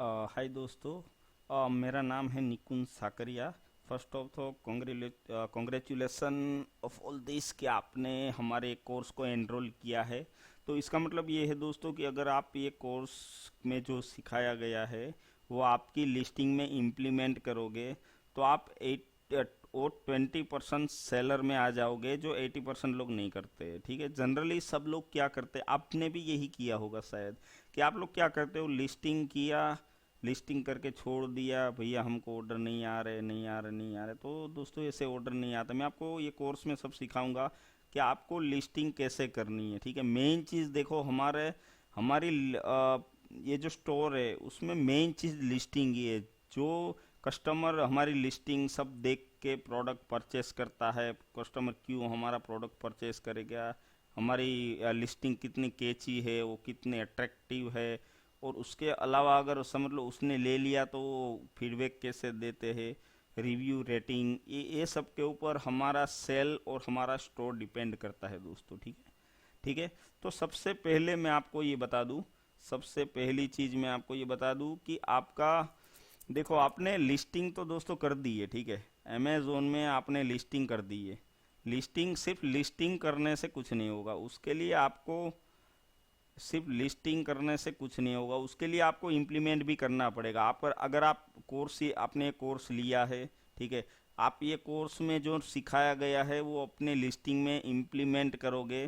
हाय दोस्तों। मेरा नाम है निकुंज साकरिया। फर्स्ट ऑफ तो कॉन्ग्रेचुलेसन ऑफ ऑल दिस कि आपने हमारे कोर्स को एनरोल किया है। तो इसका मतलब ये है दोस्तों कि अगर आप ये कोर्स में जो सिखाया गया है वो आपकी लिस्टिंग में इम्प्लीमेंट करोगे तो आप 20% सेलर में आ जाओगे, जो 80% लोग नहीं करते। ठीक है, जनरली सब लोग क्या करते, आपने भी यही किया होगा शायद, कि आप लोग क्या करते हो, लिस्टिंग किया, लिस्टिंग करके छोड़ दिया, भैया हमको ऑर्डर नहीं आ रहे नहीं आ रहे नहीं आ रहे। तो दोस्तों ऐसे ऑर्डर नहीं आता। मैं आपको ये कोर्स में सब सिखाऊंगा कि आपको लिस्टिंग कैसे करनी है। ठीक है, मेन चीज़ देखो, हमारे हमारी ये जो स्टोर है उसमें मेन चीज़ लिस्टिंग ही है। जो कस्टमर हमारी लिस्टिंग सब देख के प्रोडक्ट परचेस करता है, कस्टमर क्यों हमारा प्रोडक्ट परचेस करेगा, हमारी लिस्टिंग कितनी कैची है, वो कितने अट्रैक्टिव है, और उसके अलावा अगर समझ लो उसने ले लिया तो फीडबैक कैसे देते हैं, रिव्यू रेटिंग, ये सब के ऊपर हमारा सेल और हमारा स्टोर डिपेंड करता है दोस्तों। ठीक है, ठीक है। तो सबसे पहले मैं आपको ये बता दूं, सबसे पहली चीज़ मैं आपको ये बता दूं कि आपका, देखो आपने लिस्टिंग तो दोस्तों कर दी है। ठीक है, अमेजोन में आपने लिस्टिंग कर दी है। लिस्टिंग, सिर्फ लिस्टिंग करने से कुछ नहीं होगा, उसके लिए आपको, सिर्फ लिस्टिंग करने से कुछ नहीं होगा, उसके लिए आपको इम्प्लीमेंट भी करना पड़ेगा। आप अगर आप कोर्स ही, आपने कोर्स लिया है, ठीक है, आप ये कोर्स में जो सिखाया गया है वो अपने लिस्टिंग में इम्प्लीमेंट करोगे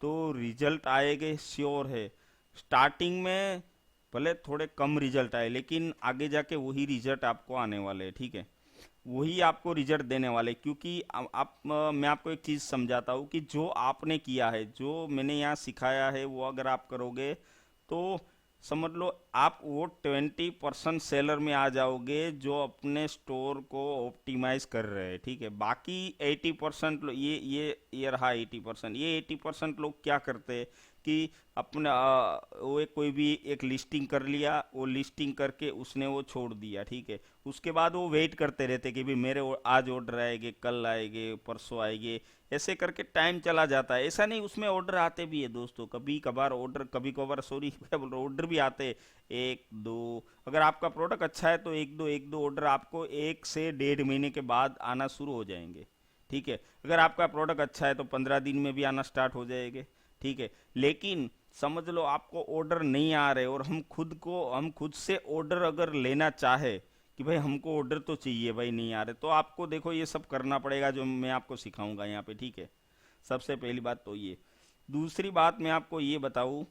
तो रिजल्ट आएंगे, श्योर है। स्टार्टिंग में भले थोड़े कम रिजल्ट आए, लेकिन आगे जाके वही रिजल्ट आपको आने वाले हैं। ठीक है, वही आपको रिजल्ट देने वाले, क्योंकि मैं आपको एक चीज़ समझाता हूँ कि जो आपने किया है, जो मैंने यहाँ सिखाया है, वो अगर आप करोगे तो समझ लो आप वो 20% सेलर में आ जाओगे जो अपने स्टोर को ऑप्टिमाइज कर रहे हैं। ठीक है, बाकी 80% ये रहा 80%, ये 80% लोग क्या करते हैं कि अपना वो एक कोई भी एक लिस्टिंग कर लिया, वो लिस्टिंग करके उसने वो छोड़ दिया। ठीक है, उसके बाद वो वेट करते रहते कि भाई मेरे आज ऑर्डर आएंगे, कल आएंगे, परसों आएंगे, ऐसे करके टाइम चला जाता है। ऐसा नहीं, उसमें ऑर्डर आते भी है दोस्तों, कभी कभार ऑर्डर, कभी कभार सॉरी क्या बोल रहा हूँ, ऑर्डर भी आते हैं एक दो। अगर आपका प्रोडक्ट अच्छा है तो एक दो ऑर्डर आपको 1 से 1.5 महीने के बाद आना शुरू हो जाएंगे। ठीक है, अगर आपका प्रोडक्ट अच्छा है तो 15 दिन में भी आना स्टार्ट हो जाएंगे। ठीक है, लेकिन समझ लो आपको ऑर्डर नहीं आ रहे और हम खुद से ऑर्डर अगर लेना चाहे कि भाई हमको ऑर्डर तो चाहिए, भाई नहीं आ रहे, तो आपको देखो ये सब करना पड़ेगा जो मैं आपको सिखाऊंगा यहाँ पे। ठीक है, सबसे पहली बात तो ये। दूसरी बात मैं आपको ये बताऊं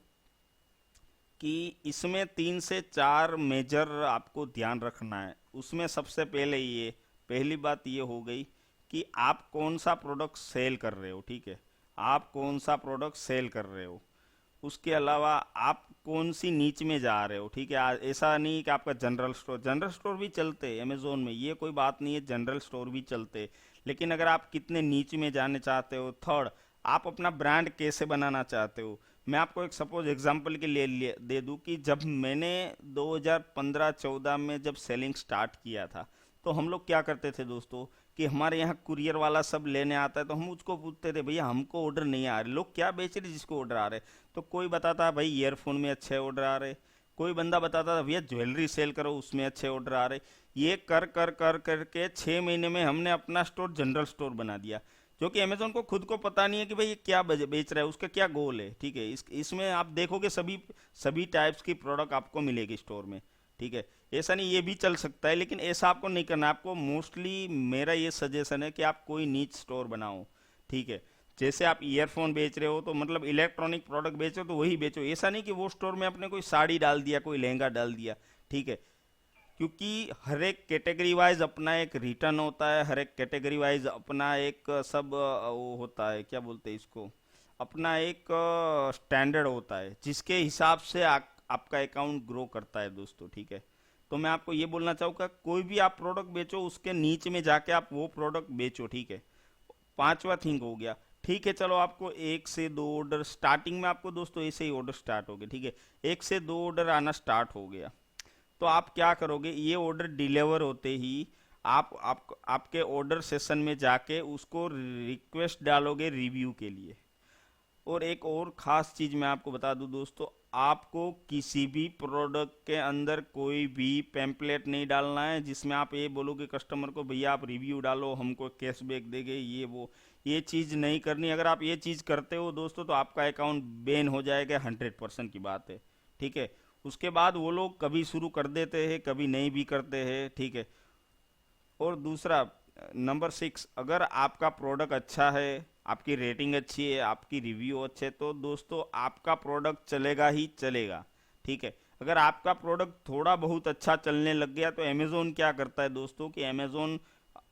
कि इसमें 3 से 4 मेजर आपको ध्यान रखना है। उसमें सबसे पहले ये, पहली बात ये हो गई कि आप कौन सा प्रोडक्ट सेल कर रहे हो। ठीक है, आप कौन सा प्रोडक्ट सेल कर रहे हो, उसके अलावा आप कौन सी नीच में जा रहे हो। ठीक है, ऐसा नहीं कि आपका जनरल स्टोर, जनरल स्टोर भी चलते हैं अमेजोन में, ये कोई बात नहीं है, जनरल स्टोर भी चलते हैं। लेकिन अगर आप कितने नीच में जाने चाहते हो, थर्ड, आप अपना ब्रांड कैसे बनाना चाहते हो। मैं आपको एक सपोज एग्जांपल के लिए दे दूं कि जब मैंने 2015-14 में जब सेलिंग स्टार्ट किया था, तो हम लोग क्या करते थे दोस्तों कि हमारे यहाँ कुरियर वाला सब लेने आता है, तो हम उसको पूछते थे भैया हमको ऑर्डर नहीं आ रहे, लोग क्या बेच रहे जिसको ऑर्डर आ रहे। तो कोई बताता भाई ईयरफोन में अच्छे ऑर्डर आ रहे, कोई बंदा बताता था भैया ज्वेलरी सेल करो उसमें अच्छे ऑर्डर आ रहे। ये कर कर कर करके 6 महीने में हमने अपना स्टोर जनरल स्टोर बना दिया, जो कि अमेजोन को खुद को पता नहीं है कि भाई ये क्या बेच रहा है, उसका क्या गोल है। ठीक है, इसमें आप देखोगे सभी सभी टाइप्स की प्रोडक्ट आपको मिलेगी स्टोर में। ठीक है, ऐसा नहीं, ये भी चल सकता है, लेकिन ऐसा आपको नहीं करना। आपको मोस्टली मेरा ये सजेशन है कि आप कोई नीच स्टोर बनाओ। ठीक है, जैसे आप ईयरफोन बेच रहे हो तो मतलब इलेक्ट्रॉनिक प्रोडक्ट बेचो तो वही बेचो, ऐसा नहीं कि वो स्टोर में आपने कोई साड़ी डाल दिया, कोई लहंगा डाल दिया। ठीक है, क्योंकि हर एक कैटेगरी वाइज अपना एक रिटर्न होता है, हर एक कैटेगरी वाइज अपना एक सब वो होता है, क्या बोलते हैं इसको, अपना एक स्टैंडर्ड होता है जिसके हिसाब से आपका अकाउंट ग्रो करता है दोस्तों। ठीक है, तो मैं आपको ये बोलना चाहूँगा, कोई भी आप प्रोडक्ट बेचो उसके नीचे में जाके आप वो प्रोडक्ट बेचो। ठीक है, पांचवा थिंग हो गया। ठीक है, चलो आपको 1 से 2 ऑर्डर स्टार्टिंग में, आपको दोस्तों ऐसे ही ऑर्डर स्टार्ट हो गए। ठीक है, 1 से 2 ऑर्डर आना स्टार्ट हो गया, तो आप क्या करोगे, ये ऑर्डर डिलीवर होते ही आप आपके ऑर्डर सेशन में जाके उसको रिक्वेस्ट डालोगे रिव्यू के लिए। और एक और ख़ास चीज़ मैं आपको बता दूं दोस्तों, आपको किसी भी प्रोडक्ट के अंदर कोई भी पैम्पलेट नहीं डालना है जिसमें आप ये बोलोगे कस्टमर को भैया आप रिव्यू डालो हमको कैशबैक देंगे ये वो, ये चीज़ नहीं करनी। अगर आप ये चीज़ करते हो दोस्तों तो आपका अकाउंट बैन हो जाएगा, 100% की बात है, ठीक है। उसके बाद वो लोग कभी शुरू कर देते हैं कभी नहीं भी करते हैं, ठीक है। और दूसरा नंबर 6, अगर आपका प्रोडक्ट अच्छा है, आपकी रेटिंग अच्छी है, आपकी रिव्यू अच्छे, तो दोस्तों आपका प्रोडक्ट चलेगा ही चलेगा, ठीक है। अगर आपका प्रोडक्ट थोड़ा बहुत अच्छा चलने लग गया तो अमेज़ोन क्या करता है दोस्तों कि अमेज़ोन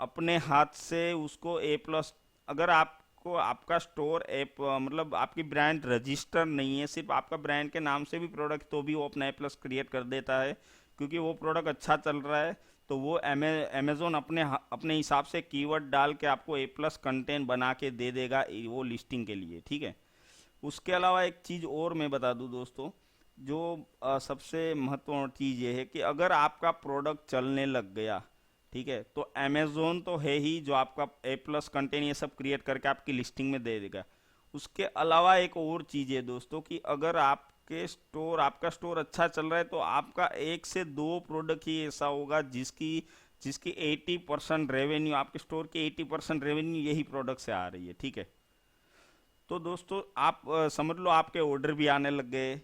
अपने हाथ से उसको A+, अगर आपको आपका स्टोर ऐप मतलब आपकी ब्रांड रजिस्टर नहीं है, सिर्फ आपका ब्रांड के नाम से भी प्रोडक्ट, तो भी वो अपना A+ क्रिएट कर देता है, क्योंकि वो प्रोडक्ट अच्छा चल रहा है। तो वो अमेज़ोन अपने हिसाब से कीवर्ड डाल के आपको A+ कंटेंट बना के दे देगा वो लिस्टिंग के लिए, ठीक है। उसके अलावा एक चीज़ और मैं बता दूं दोस्तों, जो सबसे महत्वपूर्ण चीज़ ये है कि अगर आपका प्रोडक्ट चलने लग गया, ठीक है, तो अमेज़ोन तो है ही जो आपका A+ कंटेंट ये सब क्रिएट करके आपकी लिस्टिंग में दे देगा। उसके अलावा एक और चीज़ है दोस्तों कि अगर आपका स्टोर अच्छा चल रहा है तो आपका 1 से 2 प्रोडक्ट ही ऐसा होगा जिसकी जिसकी 80% रेवेन्यू, आपके स्टोर की 80% रेवेन्यू यही प्रोडक्ट से आ रही है, ठीक है। तो दोस्तों आप समझ लो आपके ऑर्डर भी आने लग गए,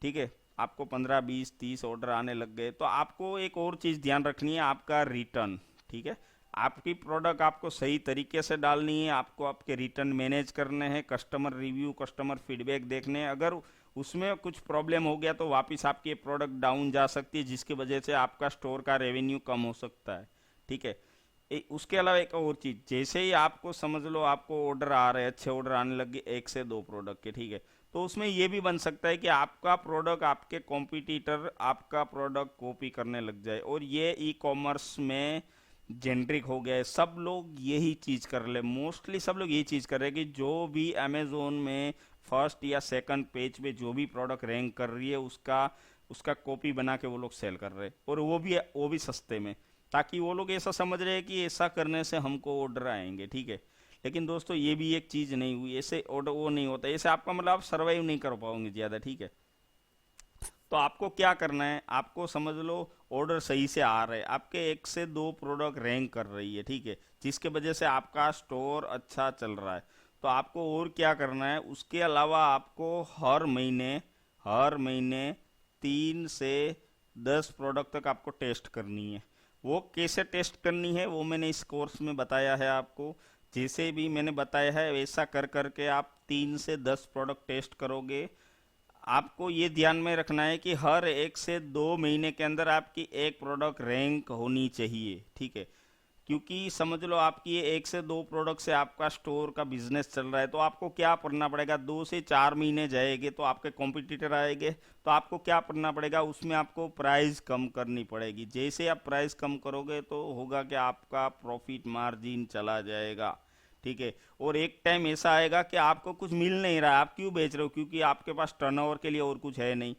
ठीक है, आपको 15, 20, 30 ऑर्डर आने लग गए, तो आपको एक और चीज़ ध्यान रखनी है, आपका रिटर्न, ठीक है। आपकी प्रोडक्ट आपको सही तरीके से डालनी है, आपको आपके रिटर्न मैनेज करने हैं, कस्टमर रिव्यू कस्टमर फीडबैक देखने हैं। अगर उसमें कुछ प्रॉब्लम हो गया तो वापस आपकी प्रोडक्ट डाउन जा सकती है, जिसकी वजह से आपका स्टोर का रेवेन्यू कम हो सकता है, ठीक है। उसके अलावा एक और चीज़, जैसे ही आपको समझ लो आपको ऑर्डर आ रहे हैं, अच्छे ऑर्डर आने लगे 1 से 2 प्रोडक्ट के, ठीक है, तो उसमें ये भी बन सकता है कि आपका प्रोडक्ट आपके कॉम्पिटिटर आपका प्रोडक्ट कॉपी करने लग जाए, और ये ई-कॉमर्स में जेनरिक हो गया है, सब लोग यही चीज़ कर रहे हैं, मोस्टली सब लोग यही चीज़ कर रहे हैं कि जो भी अमेज़ोन में फर्स्ट या सेकंड पेज पे जो भी प्रोडक्ट रैंक कर रही है उसका उसका कॉपी बना के वो लोग सेल कर रहे हैं, और वो भी सस्ते में, ताकि वो लोग ऐसा समझ रहे हैं कि ऐसा करने से हमको ऑर्डर आएंगे, ठीक है। लेकिन दोस्तों ये भी एक चीज़ नहीं हुई, ऐसे ऑर्डर वो नहीं होता, ऐसे आपका मतलब आप सर्वाइव नहीं कर पाओगे ज़्यादा, ठीक है। तो आपको क्या करना है, आपको समझ लो ऑर्डर सही से आ रहे हैं, आपके 1 से 2 प्रोडक्ट रैंक कर रही है, ठीक है, जिसके वजह से आपका स्टोर अच्छा चल रहा है। तो आपको और क्या करना है, उसके अलावा आपको हर महीने 3 से 10 प्रोडक्ट तक आपको टेस्ट करनी है। वो कैसे टेस्ट करनी है वो मैंने इस कोर्स में बताया है आपको, जैसे भी मैंने बताया है वैसा कर करके आप 3 से 10 प्रोडक्ट टेस्ट करोगे। आपको ये ध्यान में रखना है कि हर 1 से 2 महीने के अंदर आपकी एक प्रोडक्ट रैंक होनी चाहिए, ठीक है। क्योंकि समझ लो आपकी ये 1 से 2 प्रोडक्ट से आपका स्टोर का बिजनेस चल रहा है, तो आपको क्या करना पड़ेगा, 2 से 4 महीने जाएंगे तो आपके कॉम्पिटिटर आएंगे, तो आपको क्या करना पड़ेगा, उसमें आपको प्राइस कम करनी पड़ेगी। जैसे आप प्राइस कम करोगे तो होगा कि आपका प्रॉफिट मार्जिन चला जाएगा, ठीक है। और एक टाइम ऐसा आएगा कि आपको कुछ मिल नहीं रहा, आप क्यों बेच रहे हो, क्योंकि आपके पास टर्नओवर के लिए और कुछ है नहीं,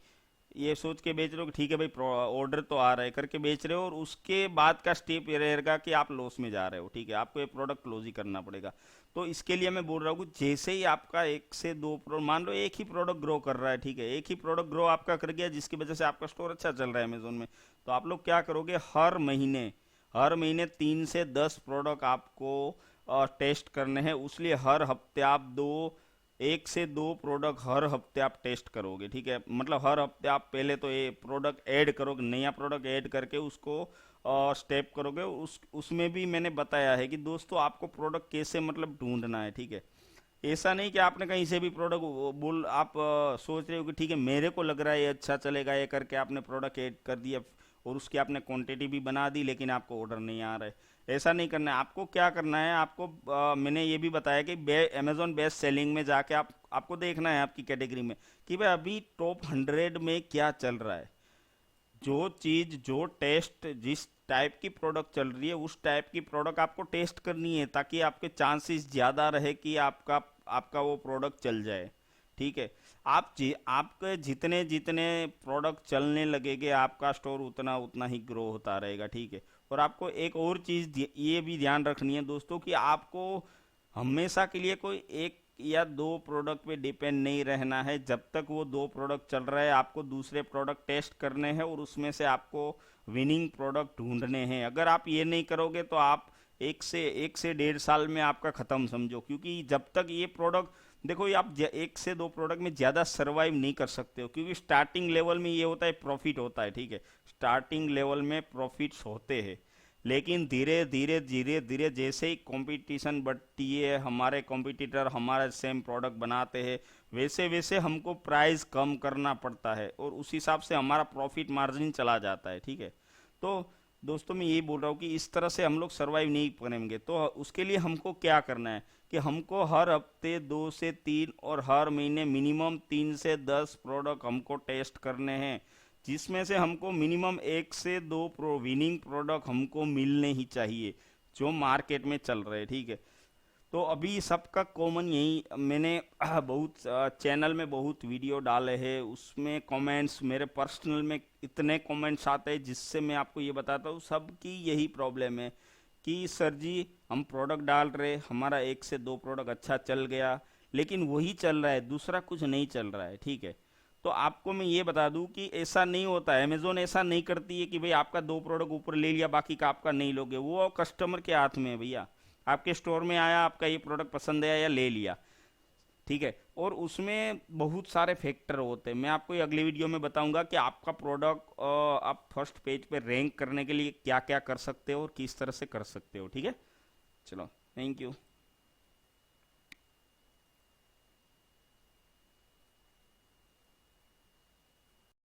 ये सोच के बेच रहे हो कि ठीक है भाई ऑर्डर तो आ रहा है करके बेच रहे हो, और उसके बाद का स्टेप ये रहेगा कि आप लॉस में जा रहे हो, ठीक है, आपको ये प्रोडक्ट क्लोज ही करना पड़ेगा। तो इसके लिए मैं बोल रहा हूँ जैसे ही आपका 1 से 2 प्रोडक्ट, मान लो एक ही प्रोडक्ट ग्रो कर रहा है, ठीक है, एक ही प्रोडक्ट ग्रो आपका कर गया जिसकी वजह से आपका स्टोर अच्छा चल रहा है अमेजोन में, तो आप लोग क्या करोगे, हर महीने 3 से 10 प्रोडक्ट आपको टेस्ट करने हैं, उसलिए हर हफ्ते आप 1 से 2 प्रोडक्ट हर हफ्ते आप टेस्ट करोगे, ठीक है। मतलब हर हफ्ते आप पहले तो ये प्रोडक्ट ऐड करोगे, नया प्रोडक्ट ऐड करके उसको स्टेप करोगे। उसमें भी मैंने बताया है कि दोस्तों आपको प्रोडक्ट कैसे मतलब ढूंढना है, ठीक है। ऐसा नहीं कि आपने कहीं से भी प्रोडक्ट बोल आप सोच रहे हो कि ठीक है मेरे को लग रहा है ये अच्छा चलेगा, ये करके आपने प्रोडक्ट ऐड कर दिया और उसकी आपने क्वांटिटी भी बना दी, लेकिन आपको ऑर्डर नहीं आ रहा है। ऐसा नहीं करना है, आपको क्या करना है, आपको मैंने ये भी बताया कि अमेजोन बेस्ट सेलिंग में जाके आपको देखना है आपकी कैटेगरी में कि भाई अभी टॉप 100 में क्या चल रहा है, जो चीज जो टेस्ट जिस टाइप की प्रोडक्ट चल रही है उस टाइप की प्रोडक्ट आपको टेस्ट करनी है, ताकि आपके चांसेस ज़्यादा रहे कि आपका आपका वो प्रोडक्ट चल जाए, ठीक है। आपके जितने जितने प्रोडक्ट चलने लगेंगे आपका स्टोर उतना उतना ही ग्रो होता रहेगा, ठीक है। और आपको एक और चीज़ ये भी ध्यान रखनी है दोस्तों कि आपको हमेशा के लिए कोई एक या दो प्रोडक्ट पे डिपेंड नहीं रहना है। जब तक वो दो प्रोडक्ट चल रहा है आपको दूसरे प्रोडक्ट टेस्ट करने हैं और उसमें से आपको विनिंग प्रोडक्ट ढूंढने हैं। अगर आप ये नहीं करोगे तो आप एक से 1.5 साल में आपका ख़त्म समझो, क्योंकि जब तक ये प्रोडक्ट देखो, ये आप एक से दो प्रोडक्ट में ज़्यादा सर्वाइव नहीं कर सकते हो, क्योंकि स्टार्टिंग लेवल में ये होता है प्रॉफिट होता है, ठीक है, स्टार्टिंग लेवल में प्रॉफिट्स होते हैं। लेकिन धीरे धीरे धीरे धीरे जैसे ही कंपटीशन बढ़ती है, हमारे कॉम्पिटिटर हमारा सेम प्रोडक्ट बनाते हैं, वैसे वैसे हमको प्राइस कम करना पड़ता है और उस हिसाब से हमारा प्रॉफिट मार्जिन चला जाता है, ठीक है। तो दोस्तों मैं यही बोल रहा हूँ कि इस तरह से हम लोग सरवाइव नहीं करेंगे। तो उसके लिए हमको क्या करना है कि हमको हर हफ्ते 2 से 3 और हर महीने मिनिमम 3 से 10 प्रोडक्ट हमको टेस्ट करने हैं, जिसमें से हमको मिनिमम 1 से 2 विनिंग प्रोडक्ट हमको मिलने ही चाहिए जो मार्केट में चल रहे हैं, ठीक है। तो अभी सबका कॉमन यही, मैंने बहुत चैनल में बहुत वीडियो डाले हैं, उसमें कमेंट्स मेरे पर्सनल में इतने कमेंट्स आते हैं जिससे मैं आपको ये बताता हूँ सबकी यही प्रॉब्लम है कि सर जी हम प्रोडक्ट डाल रहे, हमारा 1 से 2 प्रोडक्ट अच्छा चल गया, लेकिन वही चल रहा है, दूसरा कुछ नहीं चल रहा है, ठीक है। तो आपको मैं ये बता दूं कि ऐसा नहीं होता है, अमेजोन ऐसा नहीं करती है कि भाई आपका 2 प्रोडक्ट ऊपर ले लिया बाकी का आपका नहीं लोगे, वो कस्टमर के हाथ में है भैया। आपके स्टोर में आया, आपका ये प्रोडक्ट पसंद आया या ले लिया, ठीक है। और उसमें बहुत सारे फैक्टर होते हैं, मैं आपको ये अगली वीडियो में बताऊंगा कि आपका प्रोडक्ट आप फर्स्ट पेज पे रैंक करने के लिए क्या क्या कर सकते हो और किस तरह से कर सकते हो, ठीक है। चलो, थैंक यू।